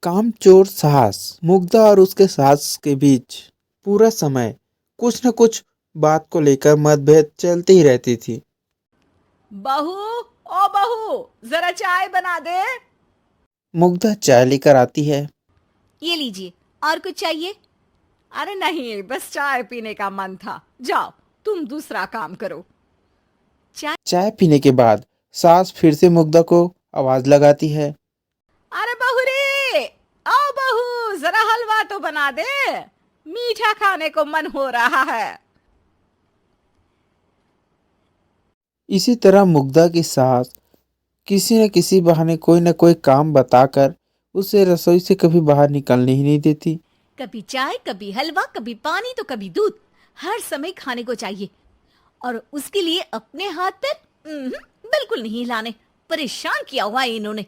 कामचोर साहस मुग्धा और उसके सास के बीच पूरा समय कुछ न कुछ बात को लेकर मतभेद चलती ही रहती थी। बहू, ओ बहू, जरा चाय बना दे। मुग्धा चाय लेकर आती है। ये लीजिए। और कुछ चाहिए? अरे नहीं, बस चाय पीने का मन था। जाओ, तुम दूसरा काम करो। चाय। चाय पीने के बाद सास फिर से मुग्धा को आवाज लगाती है। अरे बहू रे, आओ बहू, जरा हलवा तो बना दे। मीठा खाने को मन हो रहा है। इसी तरह मुग्धा की सास किसी न किसी बहाने कोई न कोई काम बताकर उसे रसोई से कभी बाहर निकलने ही नहीं देती। कभी चाय, कभी हलवा, कभी पानी तो कभी दूध। हर समय खाने को चाहिए। और उसके लिए अपने हाथ पैर बिल्कुल नहीं हिलाने। परेशान किया हुआ है इन्होंने।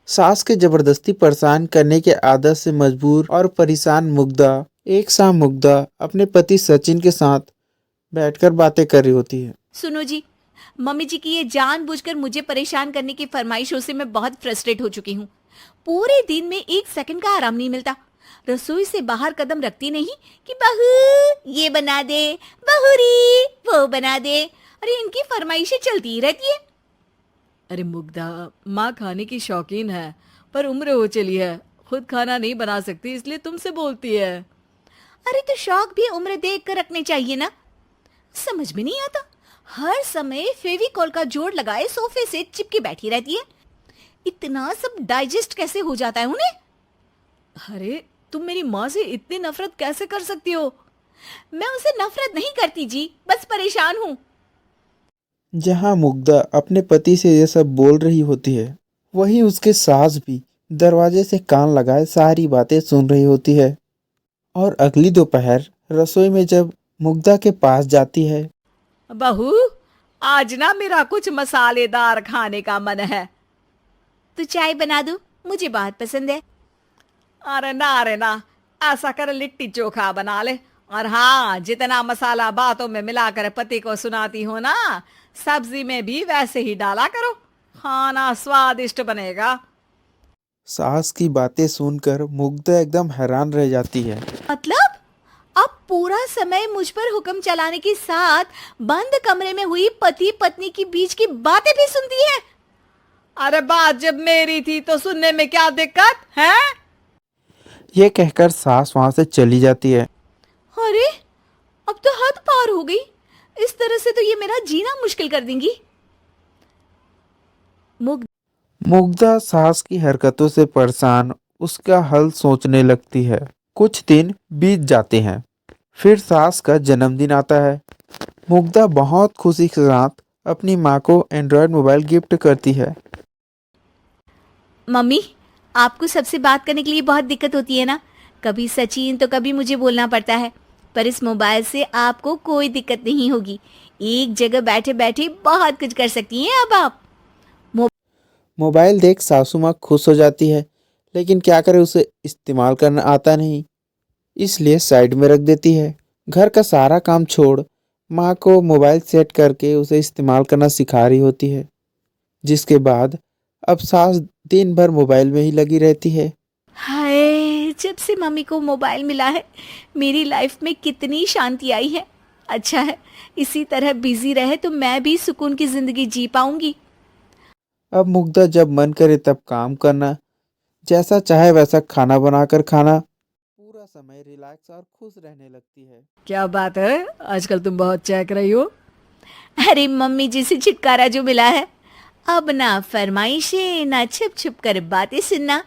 सास के जबरदस्ती परेशान करने के आदत से मजबूर और परेशान मुग्धा एक शाम मुग्धा अपने पति सचिन के साथ बैठकर बातें कर रही होती है। सुनो जी, मम्मी जी की ये जानबूझकर मुझे परेशान करने की फरमाइशों से मैं बहुत फ्रस्ट्रेट हो चुकी हूँ। पूरे दिन में एक सेकंड का आराम नहीं मिलता। रसोई से बाहर कदम रखती नहीं कि बहू ये बना दे, बहू री वो बना दे। अरे इनकी फरमाइशें चलती ही रहती है। अरे मुग्धा, माँ खाने की शौकीन है, पर उम्र हो चली है, खुद खाना नहीं बना सकती, इसलिए तुमसे बोलती है। अरे तो शौक भी उम्र देख कर रखने चाहिए ना। समझ में नहीं आता, हर समय फेविकॉल का जोड़ लगाए सोफे से चिपके बैठी रहती है। इतना सब डाइजेस्ट कैसे हो जाता है उन्हें? अरे तुम मेरी माँ से इतनी नफरत कैसे कर सकती हो? मैं उनसे नफरत नहीं करती जी, बस परेशान हूँ। जहां मुग्धा अपने पति से ये सब बोल रही होती है वहीं उसके सास भी दरवाजे से कान लगाए सारी बातें सुन रही होती है। और अगली दोपहर रसोई में जब मुग्धा के पास जाती है। बहू, आज ना मेरा कुछ मसालेदार खाने का मन है। तू चाय बना दो, मुझे बहुत पसंद है। अरे ना, ऐसा कर लिट्टी चोखा बना ले। और हाँ, जितना मसाला बातों में मिलाकर पति को सुनाती हो ना, सब्जी में भी वैसे ही डाला करो। खाना स्वादिष्ट बनेगा। सास की बातें सुनकर मुग्धा एकदम हैरान रह जाती है। मतलब अब पूरा समय मुझ पर हुक्म चलाने के साथ बंद कमरे में हुई पति पत्नी की बीच की बातें भी सुनती है। अरे बात जब मेरी थी तो सुनने में क्या दिक्कत है? ये कहकर सास वहां से चली जाती है। अरे अब तो हद पार हो गई। इस तरह से तो ये मेरा जीना मुश्किल कर देंगी। मुग मुग्धा सास की हरकतों से परेशान उसका हल सोचने लगती है। कुछ दिन बीत जाते हैं। फिर सास का जन्मदिन आता है। मुग्धा बहुत खुशी के साथ अपनी माँ को एंड्रॉयड मोबाइल गिफ्ट करती है। मम्मी, आपको सबसे बात करने के लिए बहुत दिक्कत होती है ना। कभी सचिन तो कभी मुझे बोलना पड़ता है। पर इस मोबाइल से आपको कोई दिक्कत नहीं होगी। एक जगह बैठे बैठे बहुत कुछ कर सकती हैं अब आप। मोबाइल देख सासू माँ खुश हो जाती है, लेकिन क्या करे उसे इस्तेमाल करना आता नहीं, इसलिए साइड में रख देती है। घर का सारा काम छोड़ माँ को मोबाइल सेट करके उसे इस्तेमाल करना सिखा रही होती है। जिसके बाद अब सास दिन भर मोबाइल में ही लगी रहती है। हाय, जब से मम्मी को मोबाइल मिला है मेरी लाइफ में कितनी शांति आई है। अच्छा है, इसी तरह बिजी रहे तो मैं भी सुकून की जिंदगी जी पाऊंगी। अब मुग्धा जब मन करे तब काम करना, जैसा चाहे वैसा खाना बनाकर खाना, पूरा समय रिलैक्स और खुश रहने लगती है। क्या बात है, आजकल तुम बहुत चहक रही हो। अरे मम्मी जी से छुटकारा जो मिला है, अब ना फरमाइशें ना छुप छुप कर बातें सुनना।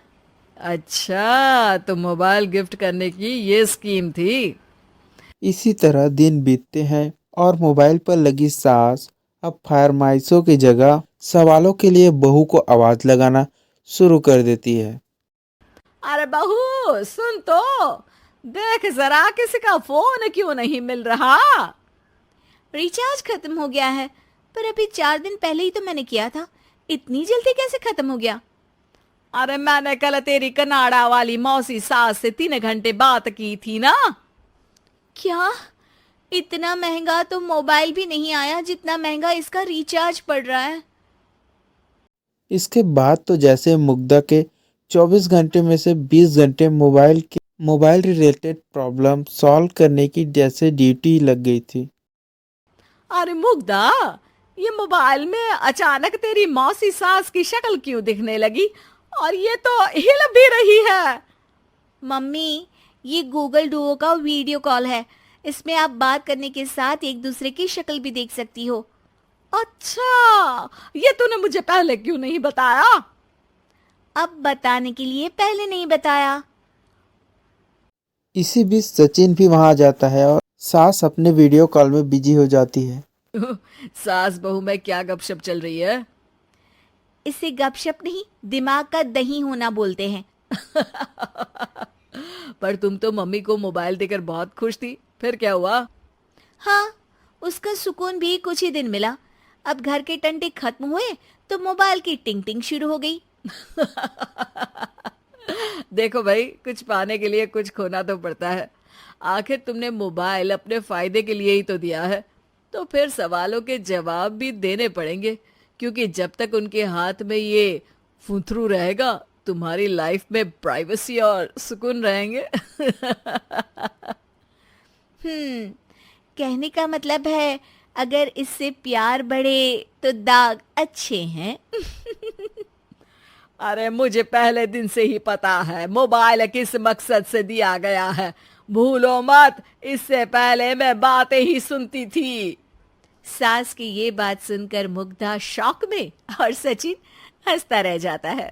अच्छा, तो मोबाइल गिफ्ट करने की ये स्कीम थी। इसी तरह दिन बीतते हैं और मोबाइल पर लगी सास अब फरमाइशों की जगह सवालों के लिए बहू को आवाज लगाना शुरू कर देती है। अरे बहू सुन तो, देख जरा किसी का फोन क्यों नहीं मिल रहा। रिचार्ज खत्म हो गया है, पर अभी 4 दिन पहले ही तो मैंने किया था। इतनी जल्दी कैसे खत्म हो गया? अरे मैंने कल तेरी कनाडा वाली मौसी सास से 3 घंटे बात की थी ना। क्या? इतना महंगा तो मोबाइल भी नहीं आया जितना महंगा इसका रिचार्ज पड़ रहा है। इसके बाद तो जैसे मुग्धा के 24 घंटे में से 20 घंटे मोबाइल रिलेटेड प्रॉब्लम सॉल्व करने की जैसे ड्यूटी लग गई थी। अरे मुग्धा, ये मोबाइल में अचानक तेरी मौसी सास की शक्ल क्यों दिखने लगी? और ये तो हिल भी रही है। मम्मी, ये गूगल डुओ का वीडियो कॉल है। इसमें आप बात करने के साथ एक दूसरे की शक्ल भी देख सकती हो। अच्छा, ये तूने मुझे पहले क्यों नहीं बताया? अब बताने के लिए पहले नहीं बताया। इसी बीच सचिन भी वहां आ जाता है और सास अपने वीडियो कॉल में बिजी हो जाती है। सास बहू में क्या गपशप चल रही है? इसे गपशप नहीं, दिमाग का दही होना बोलते हैं। पर तुम तो मम्मी को मोबाइल देकर बहुत खुश थी, फिर क्या हुआ? हाँ, उसका सुकून भी कुछ ही दिन मिला। अब घर के टंटे खत्म हुए तो मोबाइल की टिंग टिंग शुरू हो गई। देखो भाई, कुछ पाने के लिए कुछ खोना तो पड़ता है। आखिर तुमने मोबाइल अपने फायदे के लिए ही तो दिया है, तो फिर सवालों के जवाब भी देने पड़ेंगे, क्योंकि जब तक उनके हाथ में ये फुंथरू रहेगा, तुम्हारी लाइफ में प्राइवेसी और सुकून रहेंगे। कहने का मतलब है, अगर इससे प्यार बढ़े तो दाग अच्छे हैं। अरे मुझे पहले दिन से ही पता है मोबाइल किस मकसद से दिया गया है। भूलो मत, इससे पहले मैं बातें ही सुनती थी। सास की ये बात सुनकर मुग्धा शॉक में और सचिन हंसता रह जाता है।